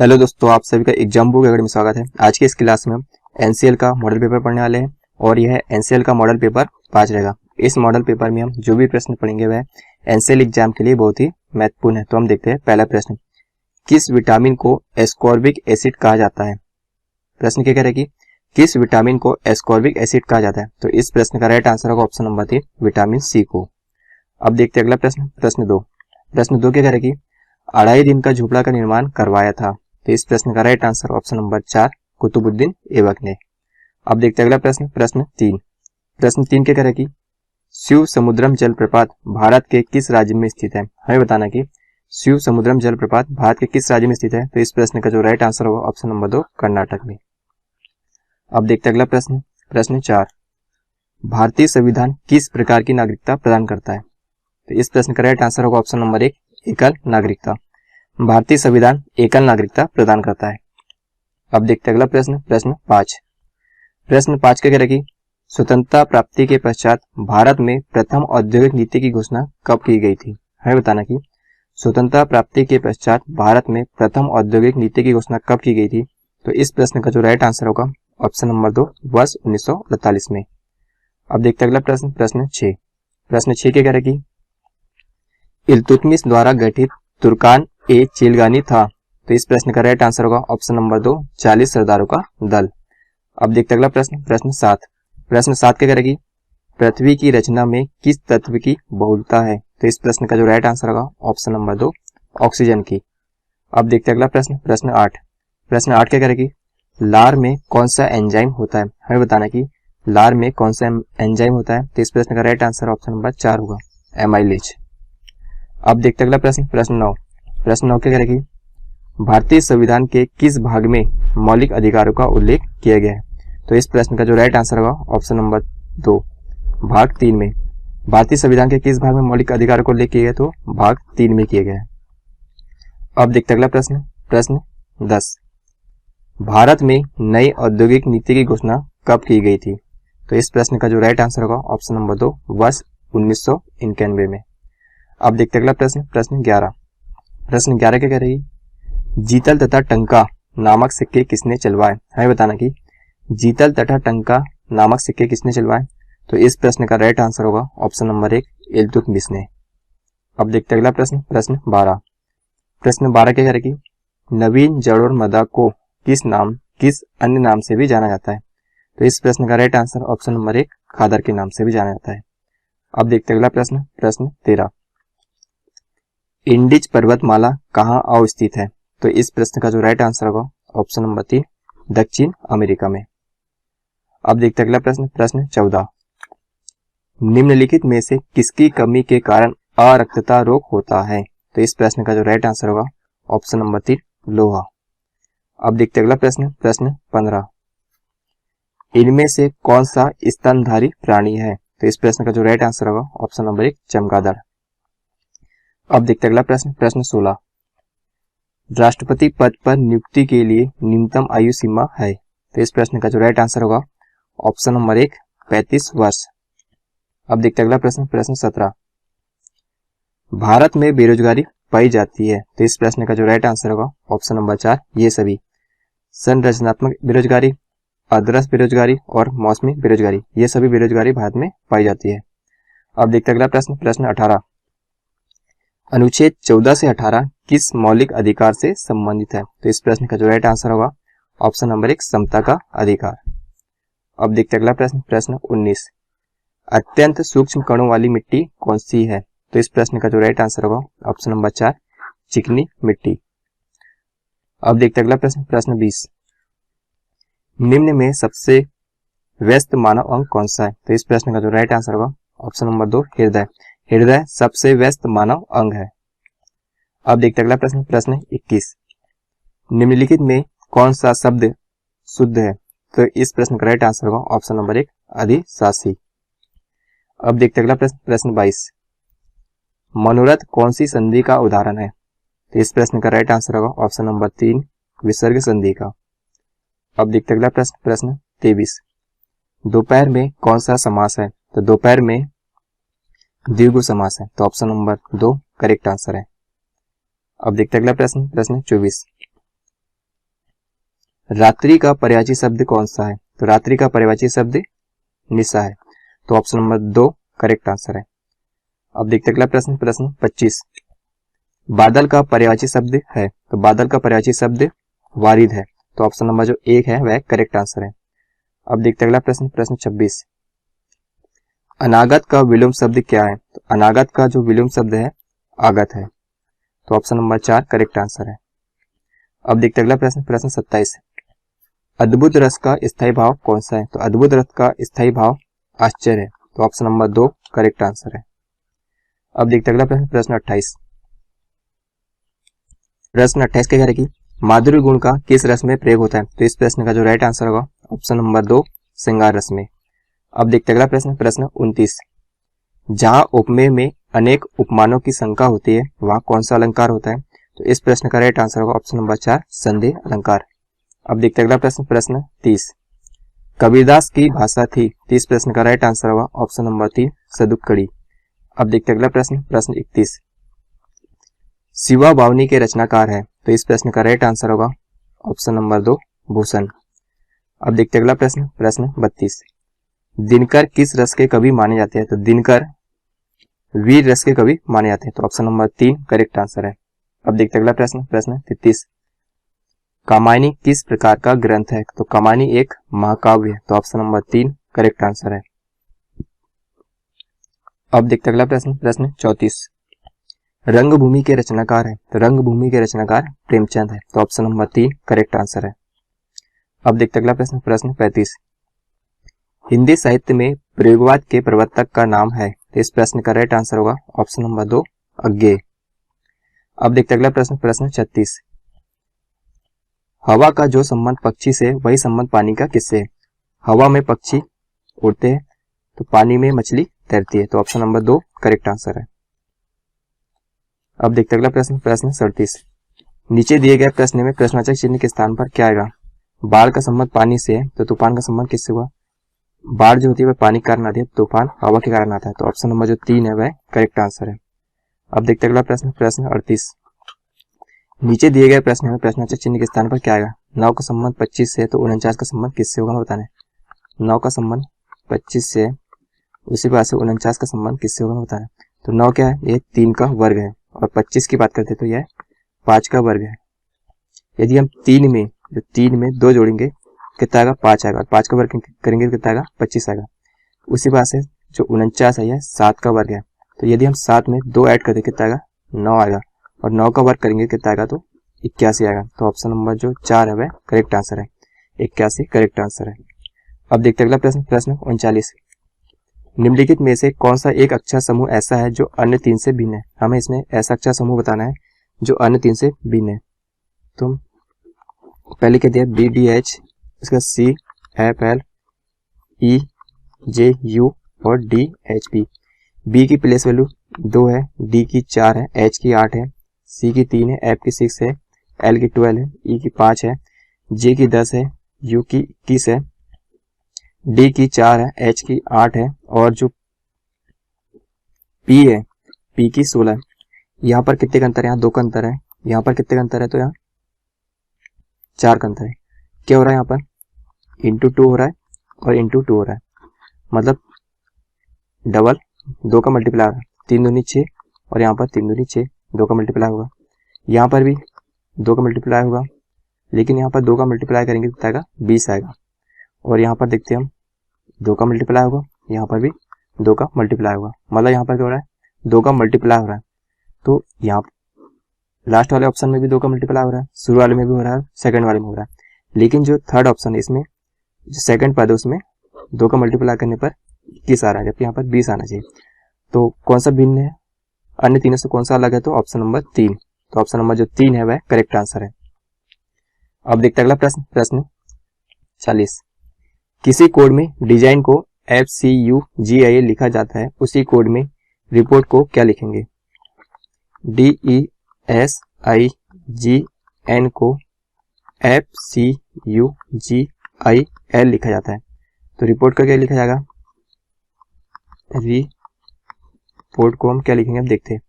Hello दोस्तों, आप सभी का एग्जाम बुक अकेडमी में स्वागत है। आज की इस क्लास में हम एनसीएल का मॉडल पेपर पढ़ने वाले हैं और यह एनसीएल का मॉडल पेपर 5 रहेगा। इस मॉडल पेपर में हम जो भी प्रश्न पढ़ेंगे वह एनसीएल एग्जाम के लिए बहुत ही महत्वपूर्ण है। तो हम देखते हैं पहला प्रश्न, किस विटामिन को एस्कॉर्बिक एसिड कहा जाता है। प्रश्न क्या कह रहा है कि किस विटामिन को एस्कॉर्बिक एसिड कहा जाता है। तो इस प्रश्न का राइट आंसर होगा ऑप्शन नंबर 3, विटामिन सी को। अब देखते हैं अगला प्रश्न, प्रश्न 2। प्रश्न 2 क्या कह रहा है कि 2.5 दिन का झोपड़ा का निर्माण करवाया था। तो इस प्रश्न का right answer option number 4, Qutubuddin Aibak ने। अब देखते हैं अगला प्रश्न, प्रश्न 3। प्रश्न 3 क्या कह रहा है कि शिव समुद्रम जलप्रपात भारत के किस राज्य में स्थित है। हमें बताना कि शिव समुद्रम जलप्रपात भारत के किस राज्य में स्थित है। तो इस प्रश्न का जो राइट आंसर होगा ऑप्शन नंबर 2, कर्नाटक में। अब देखते हैं अगला प्रश्न, प्रश्न 4। भारतीय संविधान किस प्रकार की नागरिकता प्रदान करता है। तो इस प्रश्न का राइट आंसर होगा ऑप्शन नंबर 1, एकल नागरिकता। भारतीय संविधान एकल नागरिकता प्रदान करता है। अब देखते हैं अगला प्रश्न, प्रश्न 5। प्रश्न 5 क्या कह रहा है कि स्वतंत्रता प्राप्ति के पश्चात भारत में प्रथम औद्योगिक नीति की घोषणा कब की गई थी। हमें बताना कि स्वतंत्रता प्राप्ति के पश्चात भारत में प्रथम औद्योगिक नीति की घोषणा कब की गई थी। तो इस प्रश्न का जो राइट आंसर होगा ऑप्शन नंबर 2, वर्ष 1948 में। अब देखते हैं अगला प्रश्न, प्रश्न 6। प्रश्न 6 क्या कह रहा है कि इल्तुतमिश द्वारा गठित तुर्कान ए चिलगानी था। तो इस प्रश्न का राइट आंसर होगा ऑप्शन नंबर 2, 40 सरदारों का दल। अब देखते हैं अगला प्रश्न, प्रश्न 7। प्रश्न 7 क्या करेगी, पृथ्वी की रचना में किस तत्व की बहुलता है। तो इस प्रश्न का जो राइट आंसर होगा ऑप्शन नंबर 2, ऑक्सीजन की। अब देखते हैं अगला प्रश्न, प्रश्न 8। प्रश्न 8 क्या करेगी, लार में कौन सा एंजाइम होता है। हमें बताना कि लार में कौन सा एंजाइम होता है। तो इस प्रश्न का राइट आंसर ऑप्शन नंबर 4 होगा, एमाइलेज। अब देखते हैं अगला प्रश्न, प्रश्न 9। प्रश्न 9 क्या करेगी, भारतीय संविधान के किस भाग में मौलिक अधिकारों का उल्लेख किया गया है। तो इस प्रश्न का जो राइट आंसर होगा ऑप्शन नंबर 2, भाग 3 में। भारतीय संविधान के किस भाग में मौलिक अधिकारों का उल्लेख किया गया, तो भाग 3 में किया गया है। अब देखते अगला प्रश्न, प्रश्न 10। भारत में नई औद्योगिक नीति की घोषणा कब की गई थी। तो इस प्रश्न का जो राइट आंसर होगा ऑप्शन नंबर 2, वर्ष 1991 में। अब देखते अगला प्रश्न, प्रश्न 11। प्रश्न 11 क्या कह रही है, जीतल तथा टंका नामक सिक्के किसने चलवाए। हमें बताना कि जीतल तथा टंका नामक सिक्के किसने चलवाए। तो इस प्रश्न का राइट आंसर होगा ऑप्शन नंबर 1, इल्तुतमिश ने। अब देखते अगला प्रश्न, प्रश्न 12। प्रश्न 12 क्या करेगी, नवीन जड़ोरमदा को किस अन्य नाम से भी जाना जाता है। तो इस प्रश्न का राइट आंसर ऑप्शन नंबर 1, खादर के नाम से भी जाना जाता है। अब देखते अगला प्रश्न, प्रश्न 13। इंडिज पर्वतमाला कहाँ अवस्थित है। तो इस प्रश्न का जो राइट आंसर होगा ऑप्शन नंबर 3, दक्षिण अमेरिका में। अब देखते अगला प्रश्न, प्रश्न 14। निम्नलिखित में से किसकी कमी के कारण अरक्तता रोग होता है। तो इस प्रश्न का जो राइट आंसर होगा ऑप्शन नंबर 3, लोहा। अब देखते अगला प्रश्न, प्रश्न 15। इनमें से कौन सा स्तनधारी प्राणी है। तो इस प्रश्न का जो राइट आंसर होगा ऑप्शन नंबर 1, चमगादड़। अब देखते अगला प्रश्न, प्रश्न 16। राष्ट्रपति पद पर नियुक्ति के लिए न्यूनतम आयु सीमा है। तो इस प्रश्न का जो राइट आंसर होगा ऑप्शन नंबर 1, 35 वर्ष। अब देखते अगला प्रश्न, प्रश्न 17। भारत में बेरोजगारी पाई जाती है। तो इस प्रश्न का जो राइट आंसर होगा ऑप्शन नंबर 4, ये सभी। संरचनात्मक बेरोजगारी, अदरस बेरोजगारी और मौसमी बेरोजगारी, ये सभी बेरोजगारी भारत में पाई जाती है। अब देखते अगला प्रश्न, प्रश्न 18। अनुच्छेद 14 से 18 किस मौलिक अधिकार से संबंधित है। तो इस प्रश्न का जो राइट आंसर होगा ऑप्शन नंबर 1, समता का अधिकार। अब देखते अगला प्रश्न, प्रश्न 19। अत्यंत सूक्ष्म कणों वाली मिट्टी कौन सी है। तो इस प्रश्न का जो राइट आंसर होगा ऑप्शन नंबर 4, चिकनी मिट्टी। अब देखते अगला प्रश्न, प्रश्न 20। निम्न में सबसे व्यस्त मानव अंग कौन सा है। तो इस प्रश्न का जो राइट आंसर होगा ऑप्शन नंबर 2, हृदय। हृदय सबसे व्यस्त मानव अंग है। अब देखते अगला प्रश्न, प्रश्न 21। निम्नलिखित में कौन सा शब्द शुद्ध है। तो इस प्रश्न का राइट आंसर होगा ऑप्शन नंबर 1, अधिशासी। अब देखते अगला प्रश्न, प्रश्न 22। मनोरथ कौन सी संधि का उदाहरण है। तो इस प्रश्न का राइट आंसर होगा ऑप्शन नंबर 3, विसर्ग संधि का। अब देखते अगला प्रश्न, प्रश्न 23। दोपहर में कौन सा समास है। तो दोपहर में द्विगु समास है। तो ऑप्शन नंबर 2 करेक्ट आंसर है। अब देखते अगला प्रश्न, प्रश्न 24। रात्रि का पर्यायवाची शब्द कौन सा है? तो रात्रि का पर्यायवाची शब्द निशा है, तो ऑप्शन नंबर 2 करेक्ट आंसर है। अब देखते अगला प्रश्न, प्रश्न 25। बादल का पर्यायवाची शब्द है, तो बादल का पर्यायवाची शब्द वारिद है, तो ऑप्शन नंबर जो 1 है वह करेक्ट आंसर है। अब देखते अगला प्रश्न, प्रश्न 26। अनागत का विलोम शब्द क्या है? तो अनागत का जो विलोम शब्द है आगत है, तो ऑप्शन नंबर 4 करेक्ट आंसर है। अब देखते अगला प्रश्न, प्रश्न 27। अद्भुत रस का स्थायी भाव कौन सा है? तो अद्भुत रस का स्थायी भाव आश्चर्य है, तो ऑप्शन नंबर 2 करेक्ट आंसर है। अब देखते अगला प्रश्न, प्रश्न 28। प्रश्न 28 क्या कह रहा है कि माधुर्य गुण का किस रस में प्रयोग होता है? तो इस प्रश्न का जो राइट आंसर होगा ऑप्शन नंबर 2 श्रृंगार रस में। अब देखते अगला प्रश्न, प्रश्न 29। जहां उपमेय में अनेक उपमानों की शंका होती है वहां कौन सा अलंकार होता है? तो इस प्रश्न का राइट आंसर होगा ऑप्शन नंबर 4 संदेह अलंकार। अब देखते अगला प्रश्न, प्रश्न 30। कबीरदास की भाषा थी, तो इस प्रश्न का राइट आंसर होगा ऑप्शन नंबर 3 सदुक्कड़ी। अब देखते अगला प्रश्न, प्रश्न 31। शिवा बावनी के रचनाकार है, तो इस प्रश्न का राइट आंसर होगा ऑप्शन नंबर 2 भूषण। अब देखते अगला प्रश्न, प्रश्न 32। दिनकर किस रस के कवि माने जाते हैं? तो दिनकर वीर रस के कवि माने जाते हैं, तो ऑप्शन नंबर 3 करेक्ट आंसर है। अब देखते अगला प्रश्न, प्रश्न 33। कामायनी किस प्रकार का ग्रंथ है? तो कामायनी एक महाकाव्य है, तो ऑप्शन नंबर 3 करेक्ट आंसर है। अब देखते अगला प्रश्न, प्रश्न 34। रंगभूमि के रचनाकार है, तो रंगभूमि के रचनाकार प्रेमचंद है, तो ऑप्शन नंबर 3 करेक्ट आंसर है। अब देखते अगला प्रश्न, प्रश्न 35। हिंदी साहित्य में प्रयोगवाद के प्रवर्तक का नाम है, तो इस प्रश्न का राइट आंसर होगा ऑप्शन नंबर 2 अज्ञेय। अब देखते अगला प्रश्न, प्रश्न 36। हवा का जो संबंध पक्षी से वही संबंध पानी का किससे है? हवा में पक्षी उड़ते हैं तो पानी में मछली तैरती है, तो ऑप्शन नंबर 2 करेक्ट आंसर है। अब देखते अगला प्रश्न, प्रश्न 37। नीचे दिए गए प्रश्न में प्रश्नवाचक चिन्ह के स्थान पर क्या आएगा? बाढ़ का संबंध पानी से है, तो तूफान का संबंध किससे हुआ? बाढ़ जो होती है वह पानी के कारण आती है, तूफान हवा के कारण आता है, तो ऑप्शन नंबर जो 3 है वह करेक्ट आंसर है। अब देखते अगला प्रश्न, प्रश्न 38। नीचे दिए गए प्रश्न में प्रश्नवाचक चिन्ह के स्थान पर क्या आएगा? 9 का संबंध 25 से, तो 49 का संबंध किससे होगा बताना है। 9 का संबंध 25 से, उसी बात से 49 का संबंध किससे होगा बताना है। तो 9 क्या है? ये 3 का वर्ग है, और 25 की बात करते तो यह 5 का वर्ग है। यदि हम 3 में 2 जोड़ेंगे कितना आएगा? 5 आएगा, और 5 का वर्ग करेंगे तो कितना आएगा? 25 आएगा। उसी बात से जो 49 है यह 7 का वर्ग है, तो यदि हम 7 में 2 ऐड कर दे कितना आएगा? 9 आएगा, और 9 का वर्ग करेंगे कितना आएगा? तो 81 आएगा, तो ऑप्शन नंबर जो 4 है वह करेक्ट आंसर है, 81 करेक्ट आंसर है। अब देखते अगला प्रश्न, प्रश्न 39। निम्नलिखित में से कौन सा एक अक्षर समूह ऐसा है जो अन्य 3 से भिन्न है? हमें इसमें ऐसा अक्षर समूह बताना है जो अन्य 3 से भिन्न है। तो पहले कहते हैं BDH, इसका CFL, EJU और DHP। बी की प्लेस वैल्यू 2 है, डी की 4 है, एच की 8 है, सी की 3 है, एफ की 6 है, एल की 12 है, ई की 5 है, जे की 10 है, यू की 21 है, डी की 4 है, एच की 8 है, और जो पी है, पी की 16 है। यहाँ पर कितने का अंतर है? यहाँ 2 का अंतर है। यहाँ पर कितने का अंतर है? तो यहाँ 4 का अंतर है। क्या हो रहा है? यहाँ पर इंटू 2 हो रहा है और इंटू 2 हो रहा है, मतलब डबल 2 का मल्टीप्लाई होगा, 3 दूनी 6, और यहाँ पर 3 दूनी 6, 2 का मल्टीप्लाई होगा। यहाँ पर भी 2 का मल्टीप्लाई होगा, लेकिन यहाँ पर 2 का मल्टीप्लाई करेंगे तो आएगा 20 आएगा। और यहाँ पर देखते हैं हम 2 का मल्टीप्लाई होगा, यहाँ पर भी 2 का मल्टीप्लाई होगा, मतलब यहाँ पर क्या हो रहा है? 2 का मल्टीप्लाई हो रहा है। तो यहाँ लास्ट वाले ऑप्शन में भी 2 का मल्टीप्लाई हो रहा है, शुरू वाले में भी हो रहा है, सेकंड वाले में हो रहा है, लेकिन जो थर्ड ऑप्शन है इसमें जो सेकंड पद है उसमें 2 का मल्टीप्लाई करने पर 21 आ रहा है, जबकि यहाँ पर 20 आना चाहिए। तो कौन सा भिन्न है? अन्य तीनों से कौन सा अलग है? तो ऑप्शन नंबर 3। तो ऑप्शन नंबर जो 3 है वह करेक्ट आंसर है। अब देखते अगला प्रश्न, प्रश्न 40। किसी कोड में डिजाइन को FCUGIA लिखा जाता है, उसी कोड में रिपोर्ट को क्या लिखेंगे? DESIGN को FCUGIL लिखा जाता है, तो रिपोर्ट का क्या लिखा जाएगा? रिपोर्ट को हम क्या लिखेंगे? अब देखते हैं।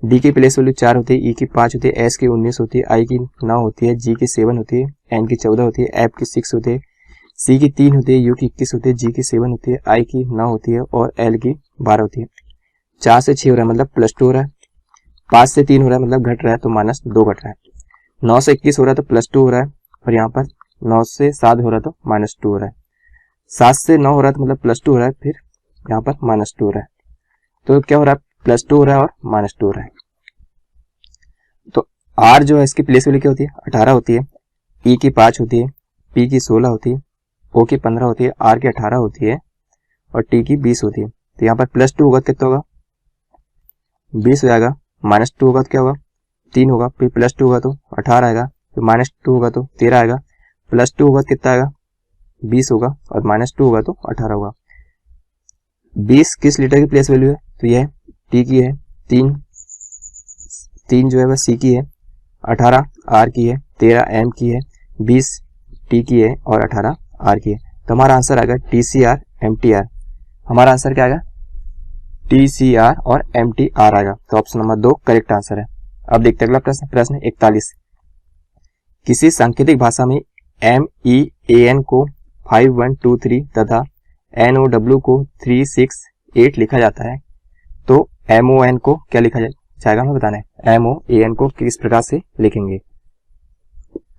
डी की प्लेस वैल्यू 4 होती है, ई की 5 होती है, एस की 19 होती है, आई की 9 होती है, जी की 7 होती है, एन की 14 होती है, एफ की 6 होती है, सी की 3 होती है, यू की 21 होती है, जी की 7 होती है, आई की 9 होती है और एल की 12 होती है। 4 से 6 हो रहा है मतलब +2 हो रहा है, 5 से 3 हो रहा है मतलब घट रहा है तो -2 घट रहा है, 9 से 21 हो रहा है तो +2 हो रहा है और यहाँ पर 9 से 7 हो रहा है तो -2 हो रहा है, 7 से 9 हो रहा है तो मतलब +2 हो रहा है, फिर यहाँ पर -2 हो रहा है, तो क्या हो रहा है +2 हो रहा है और -2 हो रहा है। तो आर जो है इसकी प्लेस वैल्यू क्या होती है 18 होती है, ई की 5 होती है, पी की 16 होती है, ओ की 15 होती है, आर की 18 होती है और टी की 20 होती है। तो यहाँ पर +2 होगा कितना होगा 20 हो जाएगा, -2 होगा तो क्या होगा 3 होगा, फिर +2 होगा तो 18 आएगा, फिर -2 होगा तो 13 आएगा, +2 होगा तो कितना आएगा 20 होगा और -2 होगा तो 18 होगा। 20 किस लीटर की प्लेस वैल्यू है तो यह टी की है, 3 जो है वह सी की है, 18 आर की है, 13 एम की है, 20 टी की है और 18 आर की है। तो हमारा आंसर आएगा TCR MTR। हमारा आंसर क्या आएगा TCR और MTR आएगा। तो ऑप्शन नंबर 2 करेक्ट आंसर है। अब देखते हैं अगला प्रश्न, प्रश्न 41। किसी सांकेतिक भाषा में MEAN को 5123 तथा NOW को 368 लिखा जाता है, तो MON को क्या लिखा जाएगा हमें बताना है। MOAN को किस प्रकार से लिखेंगे।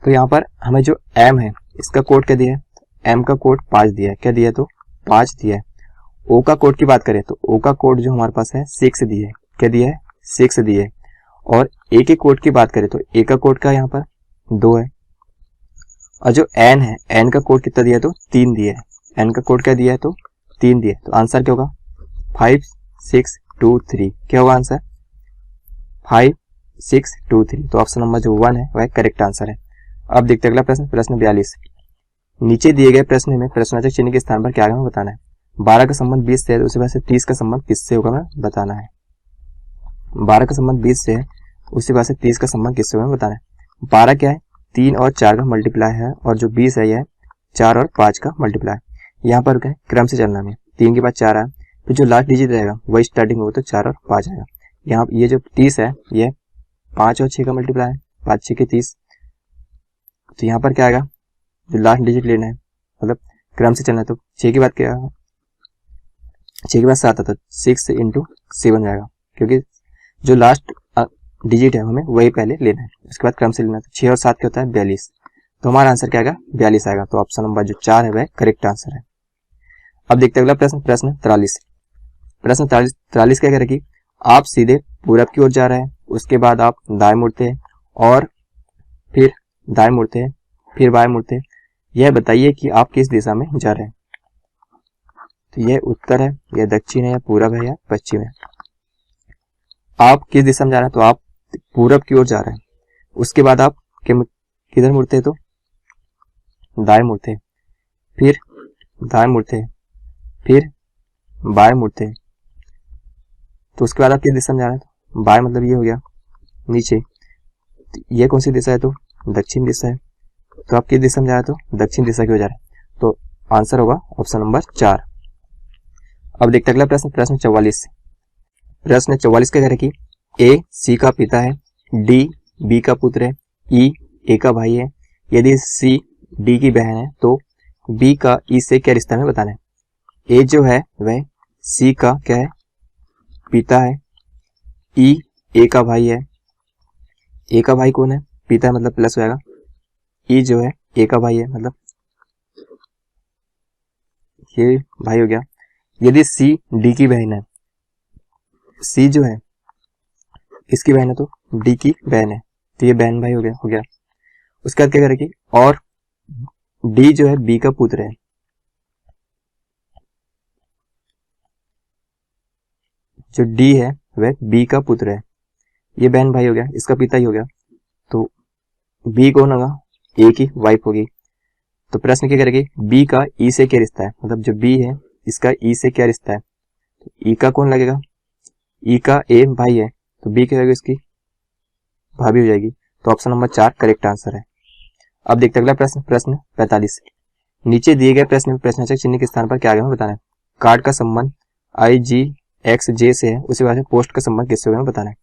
तो यहाँ पर हमें जो M है इसका कोड क्या दिया है, M का कोड 5 दिया है, क्या दिया है तो 5 दिया है। O का कोड की बात करें तो O का कोड जो हमारे पास है 6 दिया है, क्या दिया है 6 दिया है। और A के कोड की बात करें तो A का कोड का यहाँ पर 2 है और जो N है N का कोड कितना दिया है तो 3 दिया है, N का कोड क्या दिया है तो 3 दिया है। तो आंसर क्या होगा 5623, क्या होगा आंसर 5623। तो ऑप्शन नंबर जो 1 है वह करेक्ट आंसर है। अब देखते हैं अगला प्रश्न, प्रश्न 42। नीचे दिए गए प्रश्न में प्रश्नवाचक चिन्ह के स्थान पर क्या हमें बताना है। 12 का संबंध 20 से है, उसी बात से 30 का संबंध किससे होगा हमें बताना है। 12 का संबंध 20 से है, उसी बात से 30 का संबंध किससे होगा बताना है। 12 क्या है 3 और 4 का मल्टीप्लाई है और जो 20 है यह 4 और 5 का मल्टीप्लाई। यहाँ पर क्या है क्रम से चलना है, 3 के बाद 4 है, फिर जो लास्ट डिजिट रहेगा वही स्टार्टिंग होगा तो 4 और 5 आएगा। यहाँ ये जो 30 है यह 5 और 6 का मल्टीप्लाई है, 5 6 के 30। तो यहाँ पर क्या आएगा जो लास्ट डिजिट लेना है, मतलब क्रम से चलना है, तो 6 के बाद क्या आएगा 6 के बाद 7 आता है, 6 into 7 जाएगा, क्योंकि जो लास्ट डिजिट है हमें वही पहले लेना है, उसके बाद क्रम से लेना है। तो 6 और 7 क्या होता है 42। तो हमारा आंसर क्या आएगा 42 आएगा। तो ऑप्शन नंबर जो 4 है वह करेक्ट आंसर है। अब देखते हैं अगला प्रश्न, प्रश्न 43। प्रश्न 43 क्या कह रहा है कि आप सीधे पूरब की ओर जा रहे हैं, उसके बाद आप दाएं मुड़ते हैं और फिर दाएं मुड़ते हैं, फिर बाएं मुड़ते हैं। यह बताइए कि आप किस दिशा में जा रहे हैं। तो यह उत्तर है, यह दक्षिण है, या पूरब है, या पश्चिम है। आप किस दिशा में जा रहे हैं तो आप पूरब की ओर जा रहे हैं, उसके बाद आप किधर मुड़ते हैं तो दाएं मुड़ते हैं, फिर दाएं मुड़ते हैं, फिर बाएं मुड़ते हैं। तो उसके बाद आप किस दिशा में जा रहे हैं तो बाएं मतलब ये हो गया नीचे। ये कौन सी दिशा है तो दक्षिण दिशा है। तो आप किस दिशा में जा रहे हैं तो दक्षिण दिशा की ओर जा रहे हैं। तो आंसर होगा ऑप्शन नंबर 4। अब देखते हैं अगला प्रश्न, प्रश्न 44। प्रश्न 44 क्या कह रहा है कि ए सी का पिता है, डी बी का पुत्र है, ई ए का भाई है। यदि सी डी की बहन है तो बी का ई से क्या रिश्ता है बताना है। ए जो है वह सी का क्या है पिता है, ई ए का भाई है। ए का भाई कौन है पिता है मतलब प्लस हो जाएगा, ई जो है ए का भाई है मतलब ये भाई हो गया। यदि सी डी की बहन है, सी जो है इसकी बहन है तो डी की बहन है, तो ये बहन भाई हो गया। उसके बाद क्या करेगी और डी जो है बी का पुत्र है, जो डी है वह बी का पुत्र है, ये बहन भाई हो गया, इसका पिता ही हो गया। तो बी कौन होगा ए की वाइफ होगी। तो प्रश्न क्या करेगी बी का ई से क्या रिश्ता है, मतलब जो बी है इसका ई से क्या रिश्ता है। तो ई का कौन लगेगा, ई का ए भाई है तो बी क्या होगी इसकी भाभी हो जाएगी। तो ऑप्शन नंबर 4 करेक्ट आंसर है। अब देखते अगला प्रश्न, प्रश्न 45। नीचे दिए गए प्रश्न में प्रश्नवाचक चिन्ह के स्थान पर क्या आगे बताना है। कार्ड का संबंध IGXJ से है, उसी वजह से पोस्ट का संबंध किससे होगा बताना है।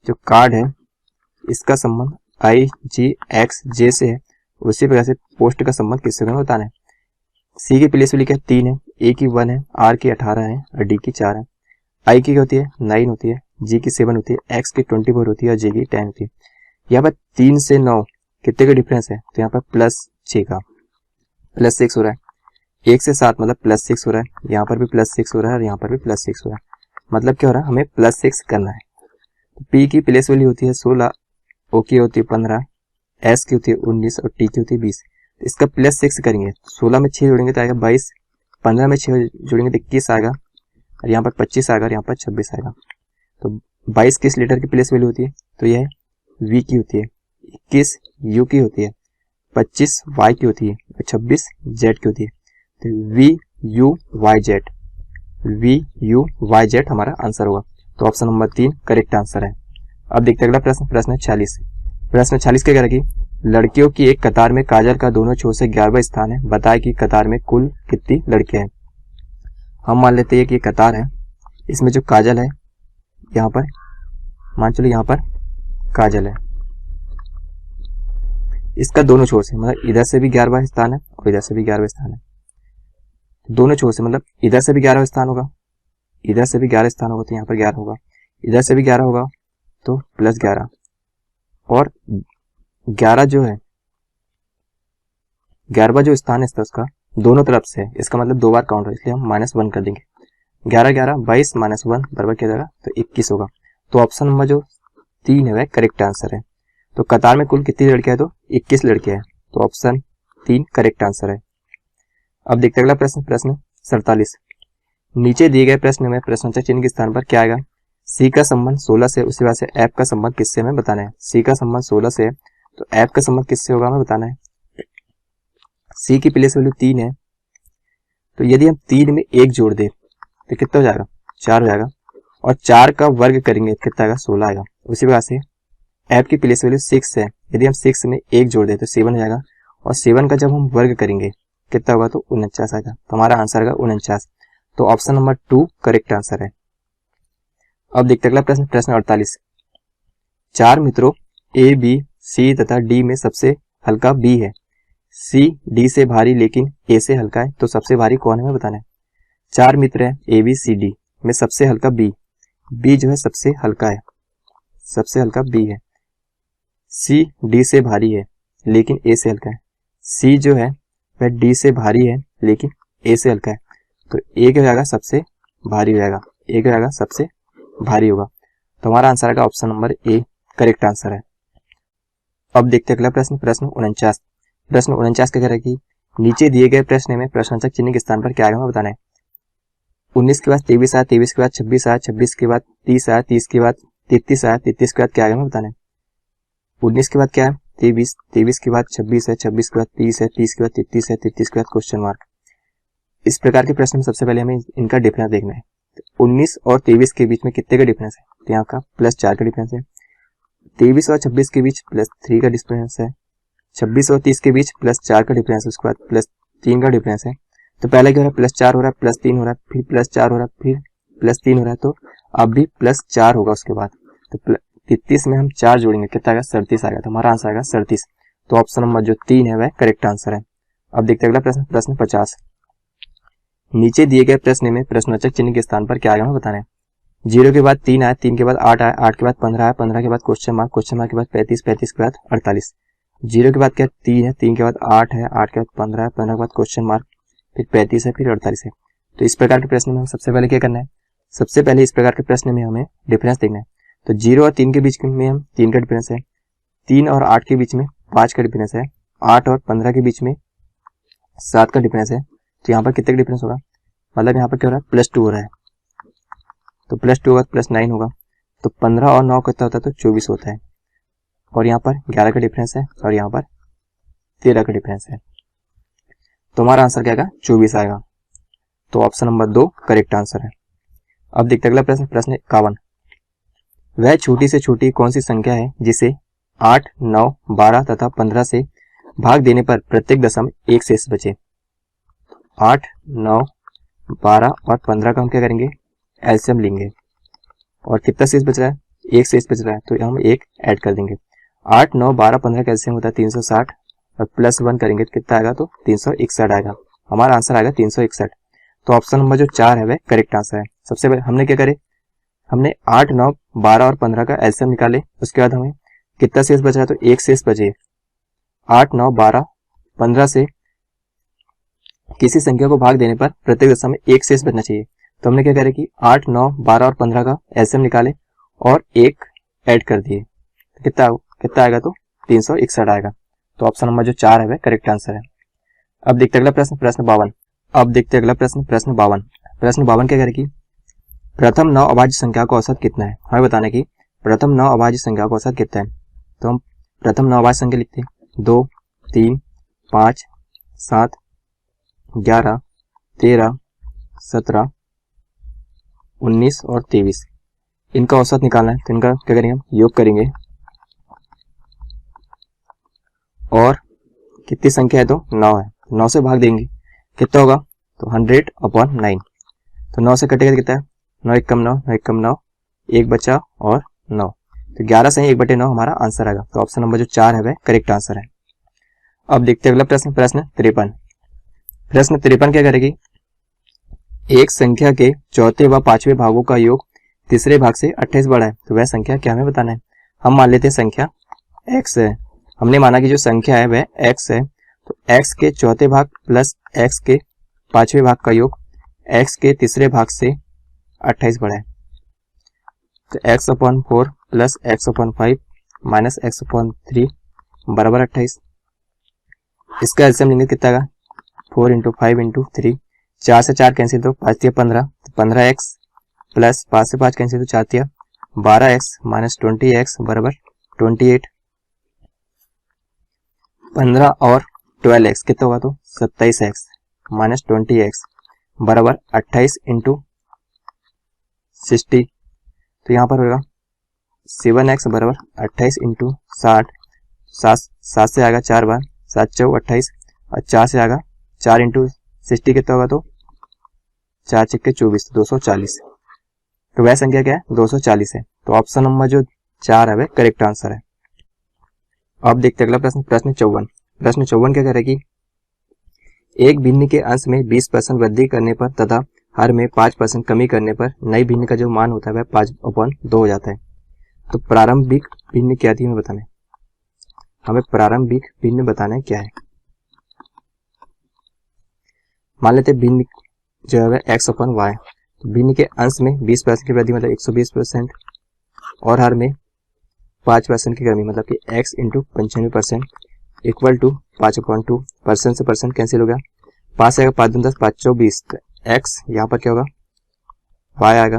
जो कार्ड है इसका संबंध IGXJ से है, उसी प्रकार से पोस्ट का संबंध किससे होगा बताना है। C की प्लेस वैल्यू क्या है 3 है, A की 1 है, R की 18 है और D की 4 है। I की क्या होती है 9 होती है, G की 7 होती है, X की 24 होती है और J की 10 होती है। यहाँ पर 3 से 9 कितने का डिफरेंस है, तो यहाँ पर +6 का, +6 हो रहा है। 1 से 7 मतलब +6 हो रहा है, यहाँ पर भी +6 हो रहा है और यहाँ पर भी +6 हो रहा है। मतलब क्या हो रहा है, हमें +6 करना है। तो P की प्लेस वैल्यू होती है 16, O की होती है 15, S की होती है 19 और T की होती है 20। तो इसका +6 करेंगे, 16 में 6 जोड़ेंगे तो आएगा 22, 15 में 6 जोड़ेंगे तो 21 आएगा और यहाँ पर 25 आएगा और यहाँ पर 26 आएगा। तो 22 किस लेटर की प्लेस वैल्यू होती है, तो यह V की होती है, 21 U की होती है, 25 Y की होती है और 26 Z की होती है। तो VUYZ हमारा आंसर होगा। तो ऑप्शन नंबर 3 करेक्ट आंसर है। अब देखते हैं अगला प्रश्न, प्रश्न 46। प्रश्न 46 क्या कह रहा है कि लड़कियों की एक कतार में काजल का दोनों छोर से 11वां स्थान है, बताए कि कतार में कुल कितनी लड़कियां हैं। हम मान लेते हैं कि ये कतार है, इसमें जो काजल है यहाँ पर मान चलो यहाँ पर काजल है, इसका दोनों छोर से मतलब इधर से भी 11वां स्थान है और इधर से भी 11वां स्थान है। दोनों छोर से मतलब इधर से भी 11वां स्थान होगा, इधर से भी 11 स्थान होगा तो यहाँ पर 11 होगा, इधर से भी 11 होगा तो +11 और 11 जो है 11वां जो स्थान है उसका दोनों तरफ से है, इसका मतलब 2 बार काउंट है, इसलिए हम -1 कर देंगे। 11 11 22 -1 बराबर क्या जाएगा, तो 21 होगा। तो ऑप्शन नंबर जो 3 है वह करेक्ट आंसर है। तो कतार में कुल कितनी लड़कियां है, तो 21 लड़कियां हैं। तो ऑप्शन 3 करेक्ट आंसर है। अब देखते हैं अगला प्रश्न, प्रश्न 47। नीचे दिए गए प्रश्न में प्रश्नवाचक चिन्ह के स्थान पर क्या आएगा। C का संबंध 16 से, उसी बात से F का संबंध किससे हमें बताना है। C का संबंध 16 से, तो F का संबंध किससे होगा हमें बताना है। C की प्लेस वैल्यू 3 है, तो यदि हम 3 में 1 जोड़ दे तो कितना हो जाएगा, 4 हो जाएगा और 4 का वर्ग करेंगे कितना आएगा, 16 आएगा। उसी प्रकार से F की प्लेस वैल्यू 6 है, यदि हम 6 में 1 जोड़ दे तो 7 हो जाएगा और 7 का जब हम वर्ग करेंगे कितना होगा, तो 49 आएगा। तो हमारा आंसर आएगा 49। तो ऑप्शन नंबर 2 करेक्ट आंसर है। अब देखते अगला प्रश्न, प्रश्न 48। 4 मित्रों A, B, C तथा D में सबसे हल्का B है। C D से भारी लेकिन A से हल्का है, तो सबसे भारी कौन है हमें बताना है। 4 मित्र है A, B, C, D में सबसे हल्का B, B जो है सबसे हल्का है, सबसे हल्का B है। C D से भारी है लेकिन A से हल्का है, C जो है वह D से भारी है लेकिन A से हल्का है, तो A क्या हो जाएगा, सबसे भारी हो जाएगा, A क्या हो जाएगा, सबसे भारी होगा। तो हमारा आंसर आएगा option number A correct answer है। अब देखते हैं अगला प्रश्न, प्रश्न 49। प्रश्न 49 क्या कह रहा है कि नीचे दिए गए प्रश्न में प्रश्नवाचक चिन्ह के स्थान पर क्या आएगा हमें बताना है। 19 के बाद 23 आया, 23 के बाद 26 आया, 26 के बाद 30 आया, 30 के बाद 33 आया, 33 के बाद क्या आएगा हमें बताना है। 19 के बाद क्या है 23, 23 के बाद 26 है, 26 के बाद 30 है, 30 के बाद 33 है, 33 के बाद क्वेश्चन मार्क। इस प्रकार के प्रश्न में सबसे पहले हमें इनका डिफरेंस देखना है। 19 और 23 के बीच में कितने का डिफरेंस है, तो यहाँ का +4 का डिफरेंस है। 23 और 26 के बीच +3 का डिफरेंस है। 26 और 30 के बीच +4 का डिफरेंस है, उसके बाद +3 का डिफरेंस है। तो पहले क्या हो रहा है, +4 हो रहा है, +3 हो रहा है, फिर +4 हो रहा है, फिर +3 हो रहा है, तो अब भी +4 होगा उसके बाद। तो 33 में हम 4 जोड़ेंगे कितना आएगा, 37 आएगा। तो हमारा आंसर आएगा 37। तो ऑप्शन नंबर जो 3 है वह करेक्ट आंसर है। अब देखते हैं अगला प्रश्न, प्रश्न 50। नीचे दिए गए प्रश्न में प्रश्नवाचक चिन्ह के स्थान पर क्या आएगा हमें बताना है। 0 के बाद 3 आया, 3 के बाद 8 आया, 8 के बाद 15 आया, 15 के बाद क्वेश्चन मार्क, क्वेश्चन मार्क के बाद 35, 35 के बाद 48। 0 के बाद क्या 3 है, 3 के बाद 8 है, 8 के बाद 15 है, 15 के बाद क्वेश्चन मार्क, फिर 35 है, फिर 48 है। तो इस प्रकार के प्रश्न में हम सबसे पहले क्या करना है, सबसे पहले इस प्रकार के प्रश्न में हमें डिफरेंस देखना है। तो 0 और 3 के बीच में हम 3 का डिफरेंस है, 3 और 8 के बीच में 5 का डिफरेंस है, 8 और 15 के बीच में 7 का डिफरेंस है। तो यहाँ पर कितने का डिफरेंस होगा, मतलब यहाँ पर क्या हो रहा है, +2 हो रहा है, तो +2 होगा +9 होगा। तो 15 और 9 कितना होता है, तो 24 होता है। और यहाँ पर 11 का डिफरेंस है और यहाँ पर 13 का डिफरेंस है। तो हमारा आंसर क्या आएगा, 24 आएगा। तो ऑप्शन नंबर 2 करेक्ट आंसर है। अब देखते अगला प्रश्न, प्रश्न 51। वह छोटी से छोटी कौन सी संख्या है जिसे 8, 9, 12 तथा 15 से भाग देने पर प्रत्येक दशम 1 शेष बचे। 8, 9, 12 और 15 का हम क्या करेंगे, एलसीएम लेंगे और कितना शेष बच रहा है, एक शेष बच रहा है तो हम एक ऐड कर देंगे। 8, 9, 12, 15 का एलसीएम होता है 360 और +1 करेंगे तो कितना आएगा, तो 361 आएगा। हमारा आंसर आएगा 361। तो ऑप्शन नंबर जो 4 है वह करेक्ट आंसर है। सबसे पहले हमने क्या करे, हमने 8, 9, 12 और 15 का एलसीएम निकाले। उसके बाद हमें कितना शेष बच रहा है, तो एक शेष बचे। 8, 9, 12, 15 से किसी संख्या को भाग देने पर प्रत्येक दशा में एक शेष बचना चाहिए। तो हमने क्या करे कि 8, 9, 12 और 15 का एलसीएम निकाले और एक ऐड कर दिए। तो कितना आएगा, तो 361 आएगा। तो ऑप्शन नंबर जो 4 है वह करेक्ट आंसर है। अब देखते अगला प्रश्न, प्रश्न 52। अब देखते अगला प्रश्न, प्रश्न 52। प्रश्न 52 क्या करेगी, प्रथम 9 अभाज्य संख्या का औसत कितना है। हमें बताना कि प्रथम 9 अभाज्य संख्या का औसत कितना है। तो हम प्रथम 9 अभाज्य संख्या लिखते हैं 2, 3, 5, 7, 11, 13, 17, 19 और 23। इनका औसत निकालना है। तो इनका क्या करेंगे, हम योग करेंगे और कितनी संख्या है, तो 9 है। 9 से भाग देंगे, कितना होगा, तो 100/9। तो 9 से कटेगा तो कितना है, 9 1 कम 9, 9 1 कम 9, एक बचा और 9। तो 11 से 1/9 हमारा आंसर आएगा। तो ऑप्शन नंबर जो 4 है वह करेक्ट आंसर है। अब देखते हैं अगला प्रश्न, प्रश्न 53। प्रश्न 53 क्या करेगी, एक संख्या के चौथे व पांचवें भागों का योग तीसरे भाग से 28 बड़ा है। तो वह संख्या क्या हमें बताना है। हम मान लेते हैं संख्या x है। हमने माना कि जो संख्या है वह x है। तो x के चौथे भाग प्लस x के पांचवें भाग का योग x के तीसरे भाग से 28 बड़ा है। तो x/4 plus x/5 minus x/3 बराबर 28। इसका एलसीएम लेंगे कितना आएगा, 4 × 5 × 3। 4 से 4 कैंसिल तो 5 × 15, तो 15x प्लस 5 से 5 कैंसिल तो 4 × 12x माइनस 20x बराबर 28। 15 और 12x कितना होगा, तो 27x माइनस 20x बराबर 28 × 60। तो यहाँ पर होगा 7x बराबर 28 × 60। 7 से आएगा 4 बार, 7 × 28 और 4 से आएगा 4 × 60 कितना होगा, तो 4 × 24, 240। तो वह संख्या क्या है, 240 है। तो ऑप्शन नंबर जो 4 है वह करेक्ट आंसर है। अब देखते अगला प्रश्न, प्रश्न 54। प्रश्न 54 क्या करेगी, एक भिन्न के अंश में 20% वृद्धि करने पर तथा हर में 5% कमी करने पर नई भिन्न का जो मान होता है वह 5/2 हो जाता है। तो प्रारंभिक भिन्न क्या थी हमें बताना है। हमें प्रारंभिक भिन्न बताना है क्या है। मान लेते भिन्न जो है x/y। तो भिन्न के अंश में 20% की वृद्धि मतलब 120% और हर में 5% की कमी मतलब कि x × 95% इक्वल टू 5/2। परसेंट से परसेंट कैंसिल हो गया, 5 से आएगा 5 × 10 5 × 24। तो x यहाँ पर क्या होगा, y आएगा,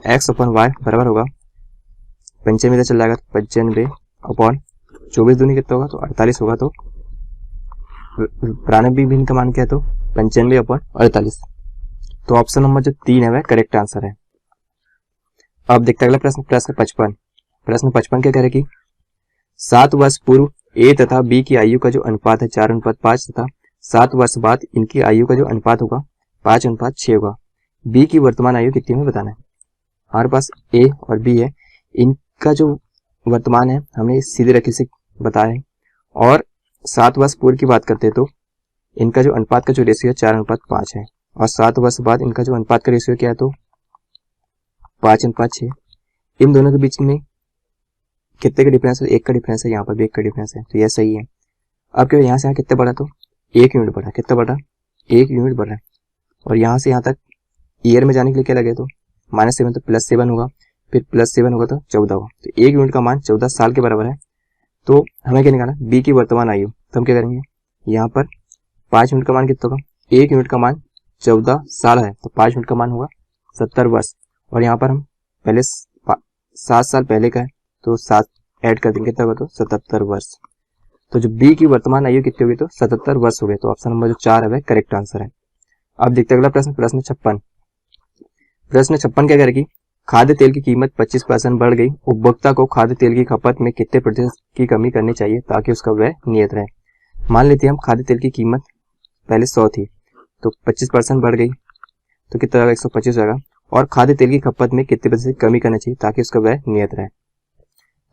x/y बराबर होगा 95 से चल जाएगा तो 95/24 दूनी कितना होगा, तो 48 होगा। तो प्रारंभिक भिन्न का मान क्या है, तो 95/48। तो ऑप्शन नंबर जो 3 है वह करेक्ट आंसर है। अब देखते अगला प्रश्न, प्रश्न 55। प्रश्न 55 क्या करेगी, 7 वर्ष पूर्व ए तथा बी की आयु का जो अनुपात है 4:5 तथा 7 वर्ष बाद इनकी आयु का जो अनुपात होगा 5:6 होगा। बी की वर्तमान आयु कितनी में बताना है। हमारे पास ए और बी है, इनका जो वर्तमान है हमने सीधे रेखा से बताया है। और 7 वर्ष पूर्व की बात करते हैं तो इनका जो अनुपात का जो रेशियो है 4:5 है। और 7 वर्ष बाद इनका जो अनुपात का रेशियो क्या है, तो 5:6। इन दोनों के बीच में कितने का डिफरेंस है, 1 का डिफरेंस है। यहाँ पर भी 1 का डिफरेंस है, तो यह सही है। अब क्या यहाँ से यहाँ कितना बढ़ा, तो 1 यूनिट बढ़ा। कितना बढ़ा, 1 यूनिट बढ़ रहा है। और यहाँ से यहाँ तक ईयर में जाने के लिए क्या लगे, तो -7 तो +7 होगा, फिर +7 होगा तो 14 होगा। तो 1 यूनिट का मान 14 साल के बराबर है। तो हमें क्या निकालना, बी की वर्तमान आयु। तो हम क्या करेंगे, यहाँ पर 5 यूनिट का मान कितना होगा, 1 यूनिट का मान 14 साल है तो 5 यूनिट का मान होगा 70 वर्ष। और यहाँ पर हम पहले 7 साल पहले का है तो 7 ऐड कर देंगे, कितना होगा, तो 77 वर्ष। तो जो बी की वर्तमान आयु कितनी होगी, तो 77 वर्ष हो गए। तो ऑप्शन नंबर जो 4 है वह करेक्ट आंसर है। अब देखते अगला प्रश्न, प्रश्न 56। प्रश्न 56 क्या करेगी, खाद्य तेल की कीमत 25% बढ़ गई, उपभोक्ता को खाद्य तेल की खपत में कितने प्रतिशत की कमी करनी चाहिए ताकि उसका व्यय नियत रहे। मान लेते हैं हम खाद्य तेल की कीमत पहले 100 थी तो 25% बढ़ गई तो कितना होगा, 125 होगा। और खाद्य तेल की खपत में कितने प्रतिशत कमी करनी चाहिए ताकि उसका व्यय नियत रहे।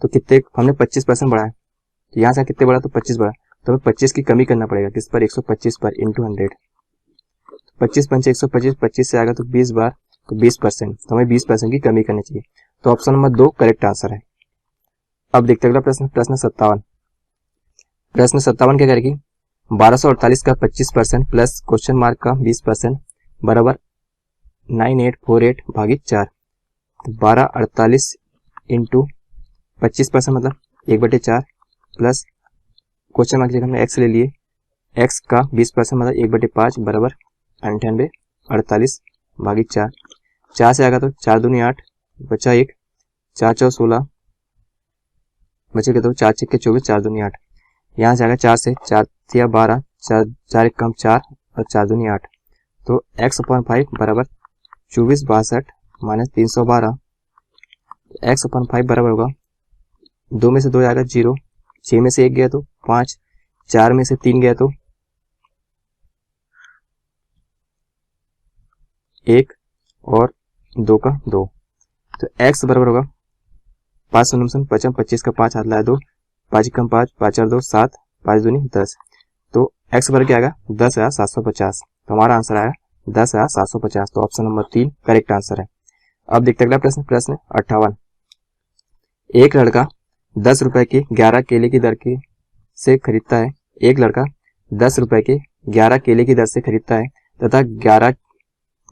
तो कितने हमने 25% बढ़ाया, तो यहाँ से कितने बढ़ा, तो 25 बढ़ा, तो हमें 25 की कमी करना पड़ेगा किस पर, 125 पर इंटू 100। 25 पंचे 125, 25 से आएगा तो 20 बार, तो 20%, तो हमें 20% की कमी करनी चाहिए। तो ऑप्शन नंबर 2 करेक्ट आंसर है। अब देखते अगला प्रश्न, प्रश्न 57। प्रश्न 57 क्या करेगी, 1248 का 25% प्लस क्वेश्चन मार्क का 20% बराबर 9848 भागित 4। 1248 इंटू 25% मतलब 1/4 प्लस क्वेश्चन मार्क की जगह हमने एक्स ले लिए, एक्स का 20% मतलब 1/5 बराबर 9848 भागित 4। 4 से आएगा तो 4 दूनी 8, बचा 1, 4 चौ 16, बचेगा तो 4 6 के 24, 4 दूनी 8। यहाँ से आएगा 4 से 4 या 12, 4 1 कम 4 और 4 दूनी 8, तो x/5 बराबर 24/62 माइनस 312। x/5 बराबर होगा 2 में से 2 आएगा 0, 6 में से 1 गया तो 5, 4 में से 3 गया तो 1 और 2 का 2, तो x बराबर होगा 5 शून्य 5, 25 का 5 हाथ लाया 2, 5 कम 5, 5 और 2 7, 5 दूनी 10, तो x बराबर क्या आएगा 10,750। तो हमारा आंसर आया 10,750। तो ऑप्शन नंबर 3 करेक्ट आंसर है। अब देखते अगला प्रश्न, प्रश्न 58। एक लड़का 10 रुपए के 11 केले की दर से खरीदता है, एक लड़का 10 रुपए के 11 केले की दर से खरीदता है तथा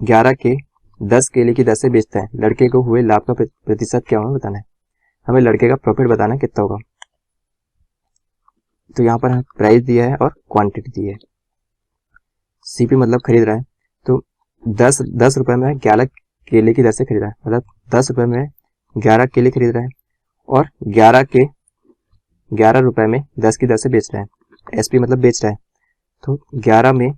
11 के 10 केले की दर से बेचता है। लड़के को हुए लाभ का प्रतिशत क्या होगा बताना है। हमें लड़के का प्रॉफिट बताना है कितना होगा। तो यहाँ पर हमें प्राइस दिया है और क्वांटिटी दी है। सीपी मतलब खरीद रहा है, तो 10 रुपए में 11 केले की दर से खरीद रहा है, मतलब 10 रुपए में 11 केले खरीद रहा है और 11 रुपए में 10 की दर से बेच रहा है। एसपी मतलब बेच रहा है, तो 11 में